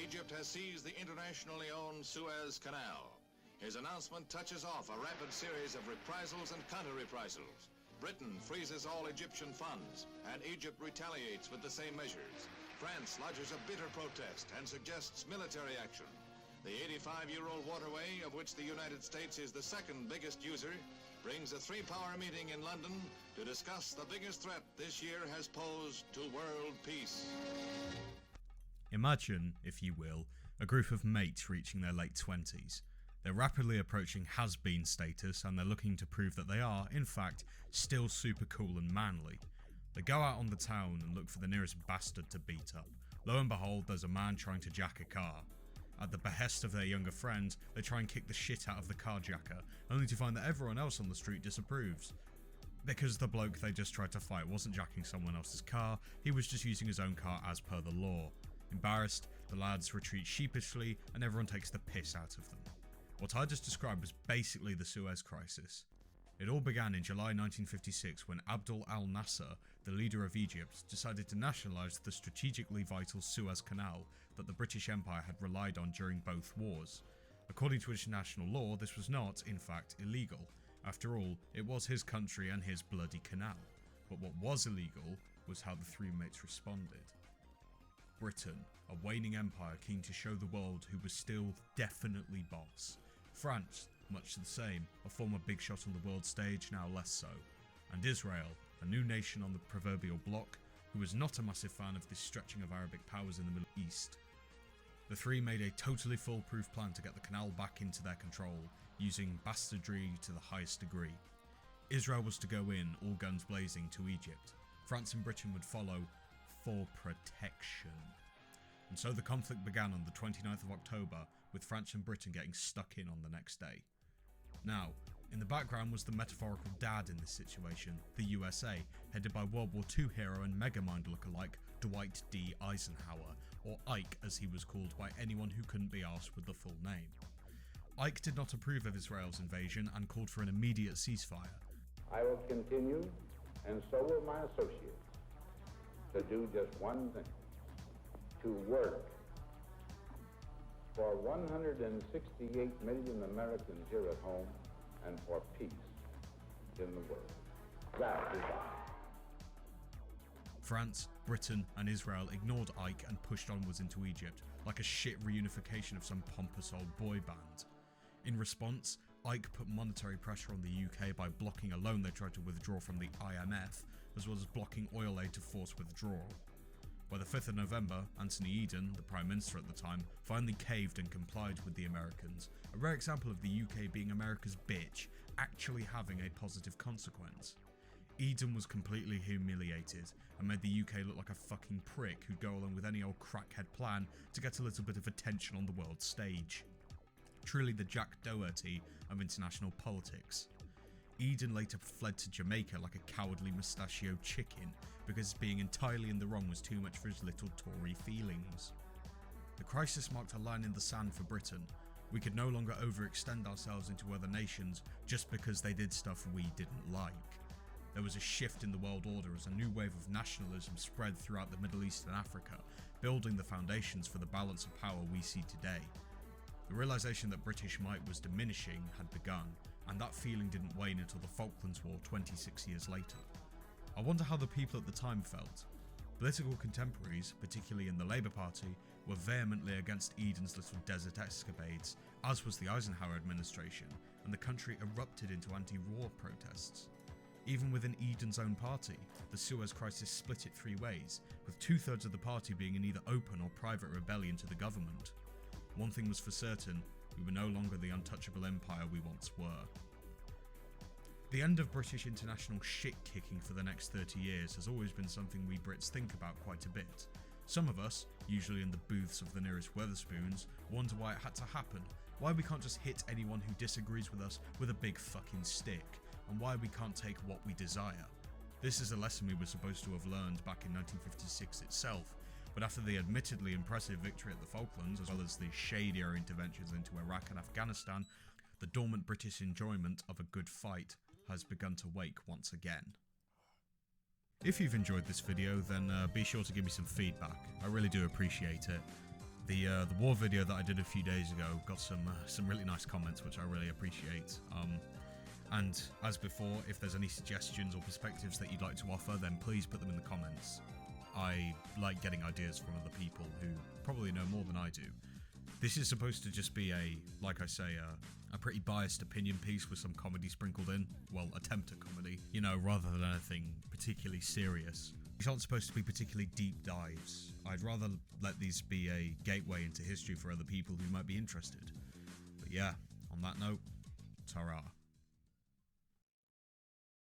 Egypt has seized the internationally owned Suez Canal. His announcement touches off a rapid series of reprisals and counter-reprisals. Britain freezes all Egyptian funds, and Egypt retaliates with the same measures. France lodges a bitter protest and suggests military action. The 85-year-old waterway, of which the United States is the second biggest user, brings a three-power meeting in London to discuss the biggest threat this year has posed to world peace. Imagine, if you will, a group of mates reaching their late 20s. They're rapidly approaching has-been status, and they're looking to prove that they are, in fact, still super cool and manly. They go out on the town and look for the nearest bastard to beat up. Lo and behold, there's a man trying to jack a car. At the behest of their younger friend, they try and kick the shit out of the carjacker, only to find that everyone else on the street disapproves. Because the bloke they just tried to fight wasn't jacking someone else's car, he was just using his own car as per the law. Embarrassed, the lads retreat sheepishly and everyone takes the piss out of them. What I just described was basically the Suez crisis. It all began in July 1956 when Abdel al-Nasser, the leader of Egypt, decided to nationalise the strategically vital Suez Canal that the British Empire had relied on during both wars. According to international law, this was not, in fact, illegal. After all, it was his country and his bloody canal. But what was illegal was how the three mates responded. Britain, a waning empire keen to show the world who was still definitely boss. France, much the same, a former big shot on the world stage, now less so. And Israel, a new nation on the proverbial block, who was not a massive fan of this stretching of Arabic powers in the Middle East. The three made a totally foolproof plan to get the canal back into their control, using bastardry to the highest degree. Israel was to go in, all guns blazing, to Egypt. France and Britain would follow, for protection. And so the conflict began on the 29th of October, with France and Britain getting stuck in on the next day. Now, in the background was the metaphorical dad in this situation, the USA, headed by World War II hero and megamind lookalike Dwight D. Eisenhower, or Ike as he was called by anyone who couldn't be arsed with the full name. Ike did not approve of Israel's invasion and called for an immediate ceasefire. I will continue, and so will my associates, to do just one thing: to work for 168 million Americans here at home and for peace in the world. That is I. France, Britain and Israel ignored Ike and pushed onwards into Egypt like a shit reunification of some pompous old boy band. In response, Ike put monetary pressure on the UK by blocking a loan they tried to withdraw from the IMF, as well as blocking oil aid to force withdrawal. By the 5th of November, Anthony Eatin, the Prime Minister at the time, finally caved and complied with the Americans, a rare example of the UK being America's bitch, actually having a positive consequence. Eatin was completely humiliated and made the UK look like a fucking prick who'd go along with any old crackhead plan to get a little bit of attention on the world stage. Truly the Jack Doherty of international politics. Eatin later fled to Jamaica like a cowardly mustachioed chicken because being entirely in the wrong was too much for his little Tory feelings. The crisis marked a line in the sand for Britain. We could no longer overextend ourselves into other nations just because they did stuff we didn't like. There was a shift in the world order as a new wave of nationalism spread throughout the Middle East and Africa, building the foundations for the balance of power we see today. The realisation that British might was diminishing had begun, and that feeling didn't wane until the Falklands War 26 years later. I wonder how the people at the time felt. Political contemporaries, particularly in the Labour Party, were vehemently against Eatin's little desert escapades, as was the Eisenhower administration, and the country erupted into anti-war protests. Even within Eatin's own party, the Suez crisis split it three ways, with 2/3 of the party being in either open or private rebellion to the government. One thing was for certain, we were no longer the untouchable empire we once were. The end of British international shit-kicking for the next 30 years has always been something we Brits think about quite a bit. Some of us, usually in the booths of the nearest Weatherspoons, wonder why it had to happen, why we can't just hit anyone who disagrees with us with a big fucking stick, and why we can't take what we desire. This is a lesson we were supposed to have learned back in 1956 itself, but after the admittedly impressive victory at the Falklands, as well as the shadier interventions into Iraq and Afghanistan, the dormant British enjoyment of a good fight has begun to wake once again. If you've enjoyed this video, then be sure to give me some feedback. I really do appreciate it. The war video that I did a few days ago got some really nice comments, which I really appreciate. And as before, if there's any suggestions or perspectives that you'd like to offer, then please put them in the comments. I like getting ideas from other people who probably know more than I do. This is supposed to just be like I say, a pretty biased opinion piece with some comedy sprinkled in. Well, attempt at comedy, you know, rather than anything particularly serious. These aren't supposed to be particularly deep dives. I'd rather let these be a gateway into history for other people who might be interested. But yeah, on that note, ta-ra.